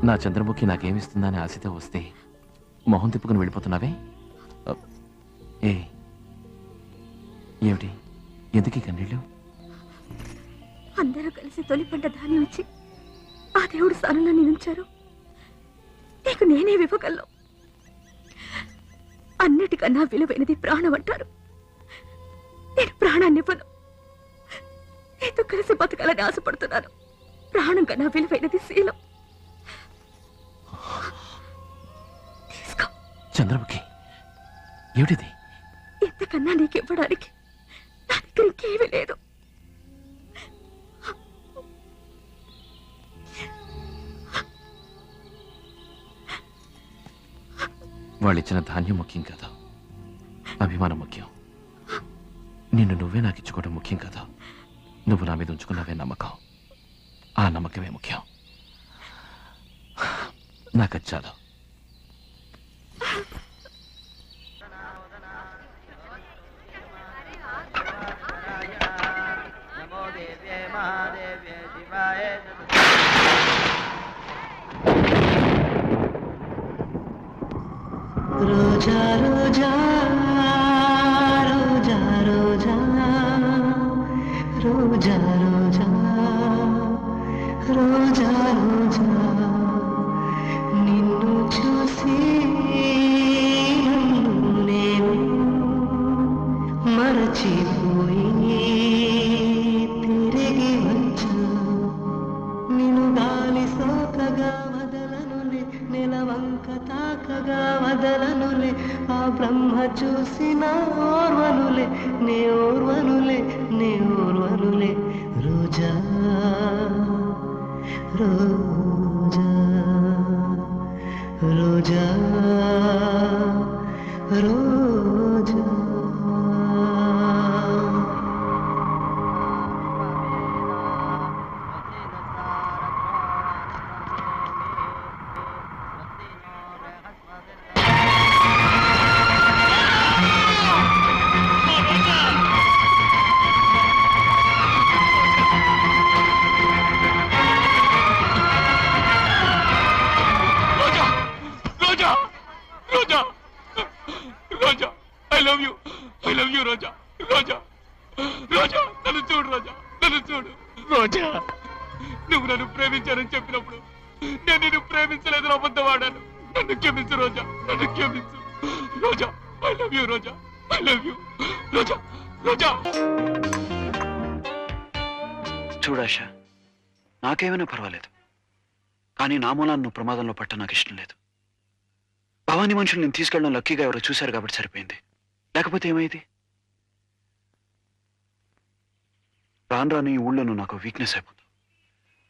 నా చంద్రముఖి నాకేమిస్తుందని ఆశతో వస్తే మొహం తిప్పుకుని వెళ్ళిపోతున్నావే? ఏ ఏమిటి, ఎందుకు కన్నీళ్ళు? అందరూ కలిసి తొలి పంట ధాన్యం ఇచ్చి ఆ దేవుడు స్థానంలో నేనుంచారు. నీకు నేనే ఇవ్వగలను. అన్నిటికన్నా విలువైనది ప్రాణం అంటారు. నేను ప్రాణాన్ని ఇవ్వను. నీతో కలిసి బతకాలని ఆశపడుతున్నాను. ప్రాణం కన్నా విలువైనది శీలం. తీసుకో. చంద్రముఖి, ఏమిటిది? ఇంతకన్నా నీకు ఇవ్వడానికి నా దగ్గర ఇంకేమీ లేదు. వాళ్ళిచ్చిన ధాన్యం ముఖ్యం కాదు, అభిమానం ముఖ్యం. నిన్ను నువ్వే నాకు ఇచ్చుకోవడం ముఖ్యం కాదు. నువ్వు నా మీద ఉంచుకున్నావే నమ్మకం, ఆ నమ్మకమే ముఖ్యం. నాకు చాలు. రోజా రోజా రోజా రోజా రోజా రోజా రోజా రోజా నిన్ను చూసి నేను మరచిపోయి తిరిగి వచ్చా. నిన్ను గాలి సోకగా వదలనులే, నెలవంక తాకగా వదలనులే, ఆ బ్రహ్మ చూసిన ఓర్వనులే, నే ఓర్వనులే, నే ఓర్వనులే. రోజా రోజా రోజా రోజా నువ్వు నన్ను ప్రేమించానని చెప్పినప్పుడు నేను నిన్ను ప్రేమించలేదని అబద్ధమాడాను. నన్ను క్షమించు రోజా, నన్ను క్షమించు Roja. I love you Roja, I love you Roja, Roja. చూడాష, నాకేమైనా పర్వాలేదు, కానీ నా మూలాన్ని నువ్వు ప్రమాదంలో పట్ట నాకు ఇష్టం లేదు. భవానీ మనుషులు నేను తీసుకెళ్ళడం లక్కీగా ఎవరో చూశారు కాబట్టి సరిపోయింది, లేకపోతే ఏమైంది? రాను రాను ఈ ఊళ్ళో నువ్వు నాకు వీక్నెస్ అయిపోతావు.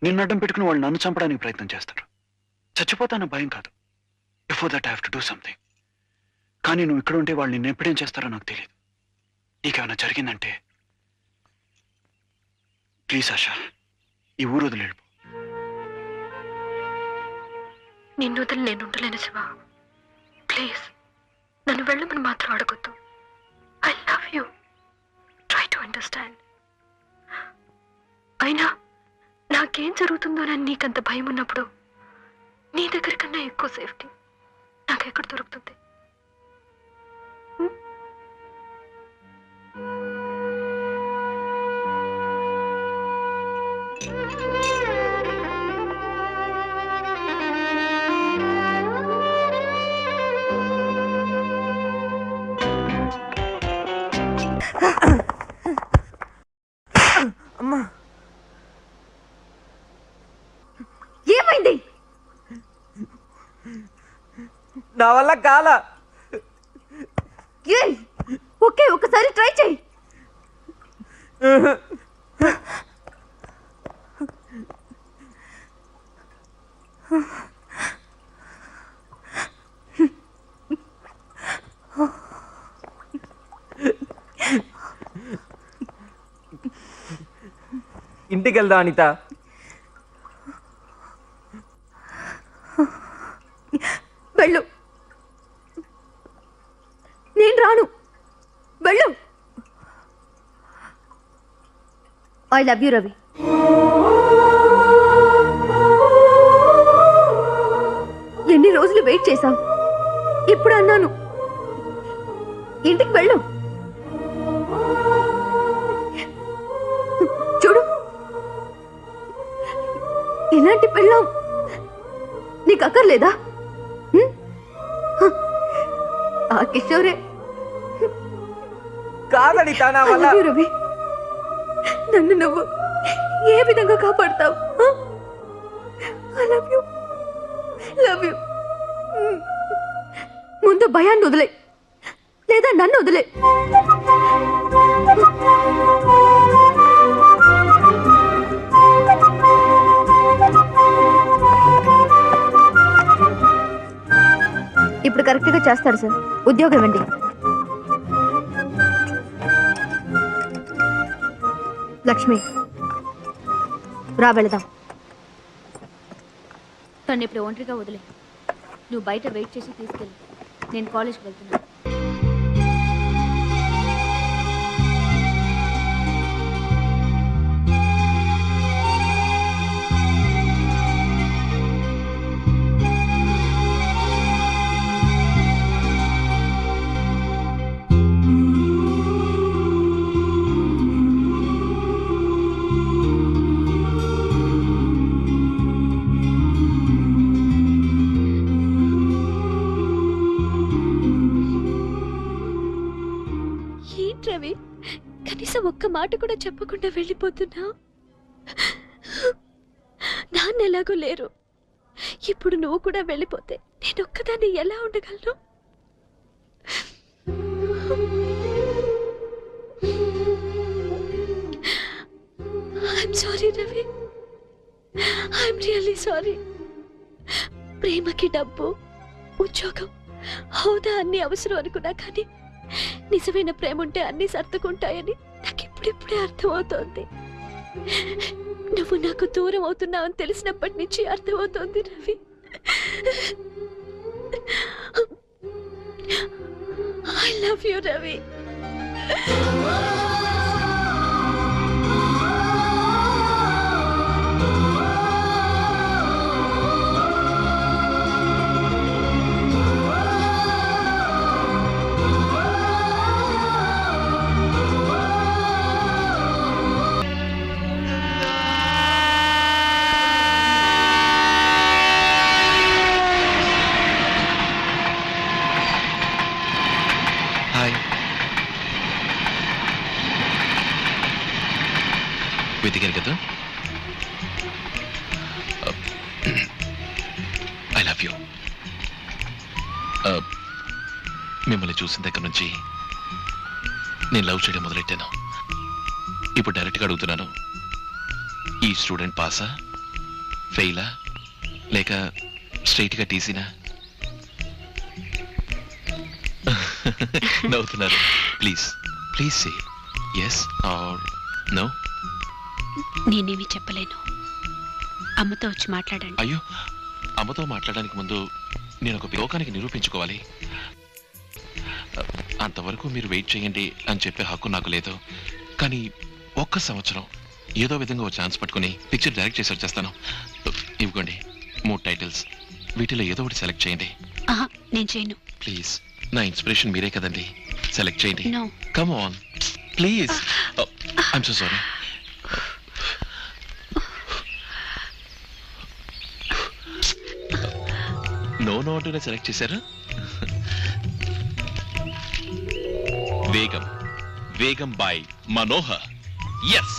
నిన్ను అడ్డం పెట్టుకుని వాళ్ళు నన్ను చంపడానికి ప్రయత్నం చేస్తారు. చచ్చిపోతాన భయం కాదు. Before that I have to do something. కానీ నువ్వు ఇక్కడ ఉంటే వాళ్ళు నిన్ను ఎప్పుడేం చేస్తారో నాకు తెలియదు. నీకేమైనా జరిగిందంటే ప్లీజ్ ఆశ, ఈ ఊరు వదిలి వెళ్ళిపో. నిన్ను వదిలి నేను ఉండలేను శివ. ప్లీజ్ నన్ను వెళ్ళమని మాత్రం అడగొద్దు. I love you. Try to understand. అయినా నాకేం జరుగుతుందోనని నీకంత భయం ఉన్నప్పుడు నీ దగ్గర కన్నా ఎక్కువ సేఫ్టీ నాకెక్కడ దొరుకుతుంది? అమ్మా, ఏమైంది? నా వల్ల కాల. ఓకే, ఒకసారి ట్రై చేయి. ఇంటికి వెళ్దాం అనిత. వెళ్ళు. నేను రాను. వెళ్ళు. I love you Ravi. Wait చేశాం. ఇప్పుడు అన్నాను ఇంటికి వెళ్ళు. చూడు, ఇలాంటి పెళ్ళాం నీకు అక్కర్లేదా? ఆ కిషోరే కాదనిత, నా I వల్ల love you, రవి. నన్ను నువ్వు ఏ విధంగా కాపాడుతావు? I love you, love you. ముందు భయాన్ని వదిలే, లేదా నన్ను వదిలే. ఇప్పుడు కరెక్ట్ గా చేస్తారు సార్. ఉద్యోగం ఇవ్వండి. లక్ష్మి, రా వెళదాం. తను ఇప్పుడు ఒంటరిగా వదిలే. నువ్వు బయట వెయిట్ చేసి తీసుకెళ్ళి, నేను కాలేజ్కి వెళ్తున్నాను. రవి, కనీసం ఒక్క మాట కూడా చెప్పకుండా వెళ్ళిపోతున్నావు. నాన్న ఎలాగో లేరు. ఇప్పుడు నువ్వు కూడా వెళ్ళిపోతే నేను ఒక్కదాన్ని ఎలా ఉండగలను? I'm sorry Ravi, I'm really sorry. ప్రేమకి డబ్బు, ఉద్యోగం, హోదా అన్ని అవసరం అనుకున్నా, కానీ నిజమైన ప్రేమ ఉంటే అన్ని సర్దుకుంటాయని నాకు ఇప్పుడిప్పుడే అర్థమవుతోంది. నువ్వు నాకు దూరం అవుతున్నావని తెలిసినప్పటి నుంచి అర్థమవుతోంది Ravi. I love you Ravi. Hi. వెతికారు కదా? I love you. మిమ్మల్ని చూసిన దగ్గర నుంచి నేను లవ్ చేయడం మొదలెట్టాను. ఇప్పుడు డైరెక్ట్గా అడుగుతున్నాను, ఈ స్టూడెంట్ పాసా, ఫెయిలా, లేక స్ట్రైట్గా టీసీనా? నవ్వుతున్నారు. Please please say yes or no. నేనేమి చెప్పలేను. అమ్మతో వచ్చి మాట్లాడండి. అయ్యో, అమ్మతో మాట్లాడడానికి ముందు నేను ఒక లోకానికి నిరూపించుకోవాలి. అంతవరకు మీరు వెయిట్ చేయండి అని చెప్పే హక్కు నాకు లేదు. కానీ ఒక్క సంవత్సరం ఏదో విధంగా ఒక ఛాన్స్ పట్టుకుని పిక్చర్ డైరెక్ట్ చేసి వచ్చేస్తాను. ఇవ్వండి 3 టైటిల్స్, వీటిలో ఏదో ఒకటి సెలెక్ట్ చేయండి. నేను చేయను. ప్లీజ్, నా ఇన్స్పిరేషన్ మీరే కదండి. సెలెక్ట్ చేయండి. No. Come on please. I'm so sorry. No అంటూనే సెలెక్ట్ చేశారు. వేగం, వేగం బై మనోహర్. ఎస్,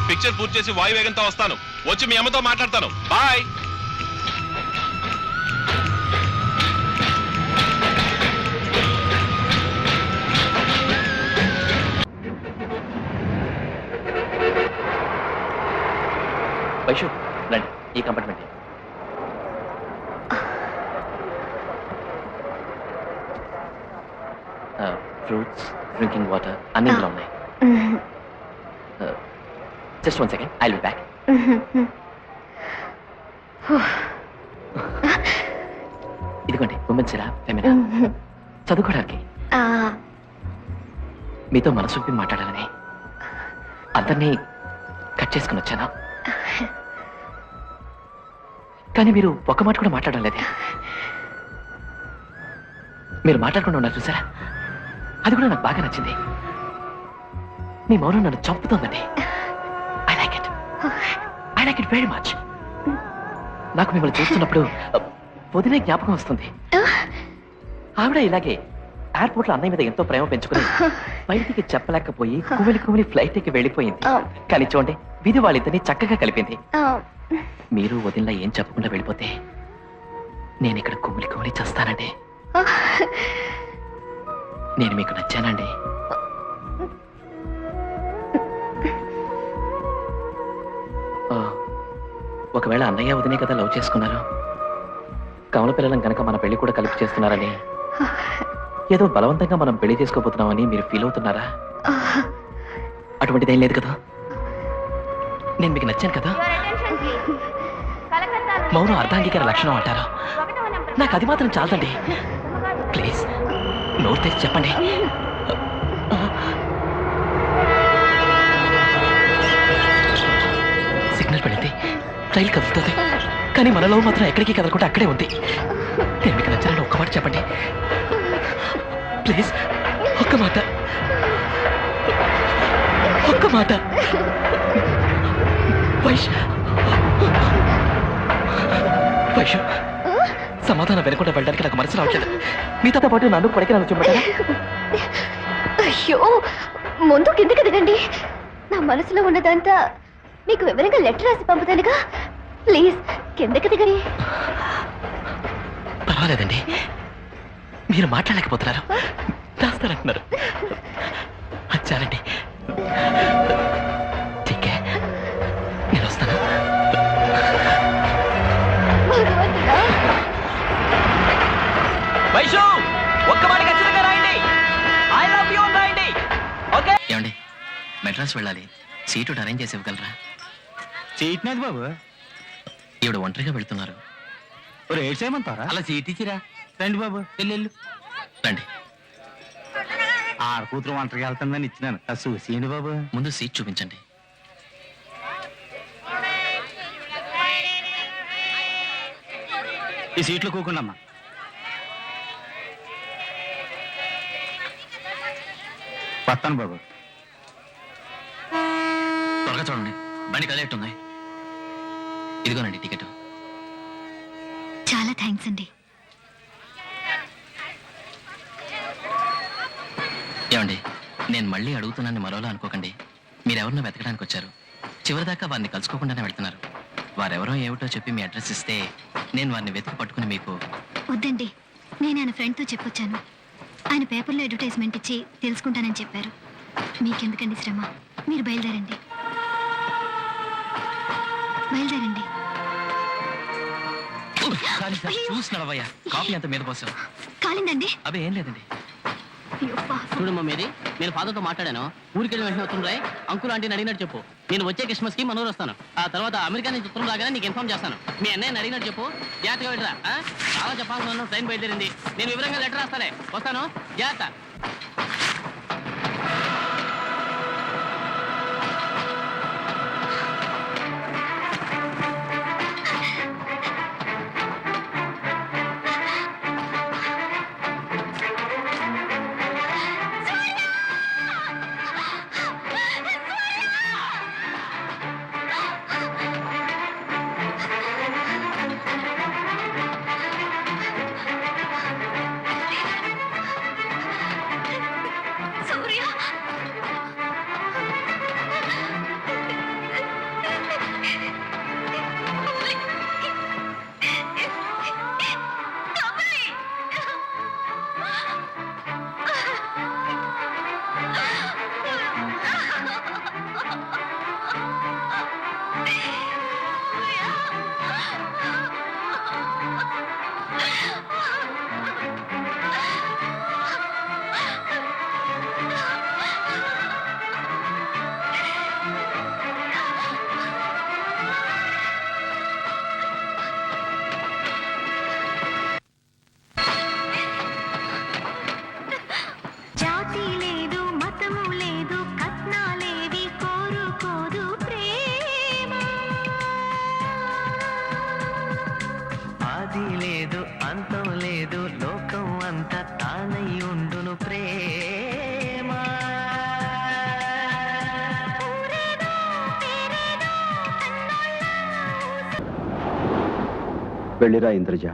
పిక్చర్ పూర్తి చేసి వాయు వేగంతో వస్తాను. వచ్చి మీ అమ్మతో మాట్లాడతాను. బాయ్. వైషు, రండి, ఈ కంపార్ట్మెంట్. ఫ్రూట్స్, డ్రింకింగ్ వాటర్ అన్ని ఇందులో ఉన్నాయి. Just 1 second, I will be back. ఇదిగోండి ఉమెన్స్ సిరా ఫెమినా, చదువుకోవడానికి. మీతో మనసు విప్పి మాట్లాడాలని అందరినీ కట్ చేసుకుని వచ్చాను. కానీ మీరు ఒక్క మాట కూడా మాట్లాడడం లేదే. మీరు మాట్లాడకుండా ఉన్నారు చూసారా, అది కూడా నాకు బాగా నచ్చింది. మీ మౌనం నన్ను చంపుతోందండి. I like it very much. నాకు మిమ్మల్ని చూస్తున్నప్పుడు వదిలే జ్ఞాపకం వస్తుంది. ఆవిడ ఇలాగే ఎయిర్పోర్ట్ లో అన్నయ్య మీద ఎంతో ప్రేమ పెంచుకుని బయటికి చెప్పలేకపోయి కుమిలి ఫ్లైట్ ఎక్కి వెళ్ళిపోయింది. కానీ చూడండి, విధి వాళ్ళిద్దరిని చక్కగా కలిపింది. మీరు వదిలిన ఏం చెప్పకుండా వెళ్ళిపోతే నేను ఇక్కడ కుమిలి చేస్తానండి. నేను మీకు నచ్చానండి. ఒకవేళ అన్నయ్య వదినే కదా లవ్ చేసుకున్నారు, కమల పిల్లలను కనుక మన పెళ్లి కూడా కలిపి చేస్తున్నారని, ఏదో బలవంతంగా మనం పెళ్లి చేసుకోబోతున్నామని మీరు ఫీల్ అవుతున్నారా? అటువంటిదేం లేదు కదా. నేను మీకు నచ్చాను కదా. మౌనం అర్ధాంగీకార లక్షణం అంటారా? నాకు అది మాత్రం చాలదండి. ప్లీజ్ నోరు తెచ్చి చెప్పండి. సిగ్నల్ పడింది, రైలు కదులుతుంది, కానీ మనలో మాత్రం ఎక్కడికి కదలకుండా అక్కడే ఉంది. నేను మీకు నచ్చాలని ఒక్క మాట చెప్పండి ప్లీజ్. ఒక్క మాట. వైష్, సమాధానం వినకుండా వెళ్ళడానికి నాకు మనసు రావట్లేదు. మీతో పాటు నన్ను పడికి నన్ను చూపెట్టారా? అయ్యో, ముందు కిందకి దిగండి. నా మనసులో ఉన్నదంతా మీకు వివరంగా లెటర్ రాసి పంపుతానుగా. ప్లీజ్ కిందకి దిగండి. పర్వాలేదండి, మీరు మాట్లాడలేకపోతున్నారు, రాస్తారంటున్నారు. వచ్చారండి, ఠీకే, నేను వస్తాను. వైషు, ఒక్క మాట ఖచ్చితంగా రాయండి. ఐ లవ్ యు రాయండి. ఓకే? ఏమండి, మెడ్రాస్ వెళ్ళాలి, సీటు అరేంజ్ చేసి ఇవ్వగలరా? సీట్ నాది బాబు. ఈవిడ ఒంటరిగా వెళ్తున్నారు. రేట్ చేయమంటారా? అలా సీట్ ఇచ్చిరా. రండి బాబు, వెళ్ళు రండి. ఆడ కూతురు ఒంటరిగా వెళ్తుందని ఇచ్చినాను, అది చూసేయండి బాబు. ముందు సీట్ చూపించండి. ఈ సీట్లో కూకుండమ్మా. వస్తాను బాబు. త్వరగా చూడండి, బండి కదిలేట్టుంది. ఇదిగోనండి టికెట్. చాలా థ్యాంక్స్ అండి. ఏమండి, నేను మళ్ళీ అడుగుతున్నానని మరోలా అనుకోకండి. మీరెవరినో వెతకడానికి వచ్చారు, చివరిదాకా వారిని కలుసుకోకుండానే వెళ్తున్నారు. వారెవరో ఏమిటో చెప్పి మీ అడ్రస్ ఇస్తే నేను వారిని వెతికి పట్టుకుని మీకు. వద్దండి, నేను ఆయన ఫ్రెండ్తో చెప్పొచ్చాను. ఆయన పేపర్లో అడ్వర్టైజ్మెంట్ ఇచ్చి తెలుసుకుంటానని చెప్పారు. మీకెందుకండి శ్రమ, మీరు బయలుదేరండి. చూసినవయ్యా, కాఫీ అంత మీద పోసావు. కాలిందండి. అవి ఏం లేదండి. చూడమ్మా మేరీ, నేను ఫాదర్తో మాట్లాడాను. ఊరికి వెళ్ళిన వెంటనే ఉత్తరం రాయి, అంకుల్ ఆంటీని అడిగినట్టు చెప్పు. నేను వచ్చే క్రిస్మస్ కి మనూరు వస్తాను. ఆ తర్వాత అమెరికా నుంచి ఉత్తరం రాగానే నీకు ఇన్ఫార్మ్ చేస్తాను. మీ అన్నయ్యని అడిగినట్టు చెప్పు. జాగ్రత్తగా వెళ్ళరా. చాలా చెప్పాల్సిన ట్రైన్ బయలుదేరింది. నేను వివరంగా లెటర్ రాస్తానే. వస్తాను, జాగ్రత్త. వెళ్ళిరా ఇంద్రజ.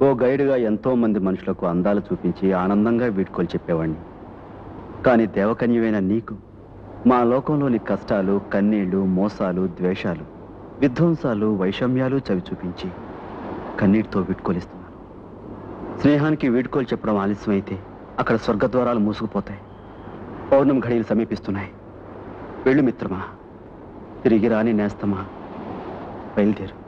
ఓ గైడ్గా ఎంతో మంది మనుషులకు అందాలు చూపించి ఆనందంగా వీడ్కోలు చెప్పేవాణ్ణి. కానీ దేవకన్యమైన నీకు మా లోకంలోని కష్టాలు, కన్నీళ్లు, మోసాలు, ద్వేషాలు, విధ్వంసాలు, వైషమ్యాలు చవి చూపించి కన్నీటితో వీడ్కోలిస్తున్నాను. స్నేహానికి వీడ్కోలు చెప్పడం ఆలస్యమైతే అక్కడ స్వర్గద్వారాలు మూసుకుపోతాయి. పౌర్ణమి ఘడియలు సమీపిస్తున్నాయి. వెళ్ళు మిత్రమా, తిరిగి రాని నేస్తమా, బయలుదేరు.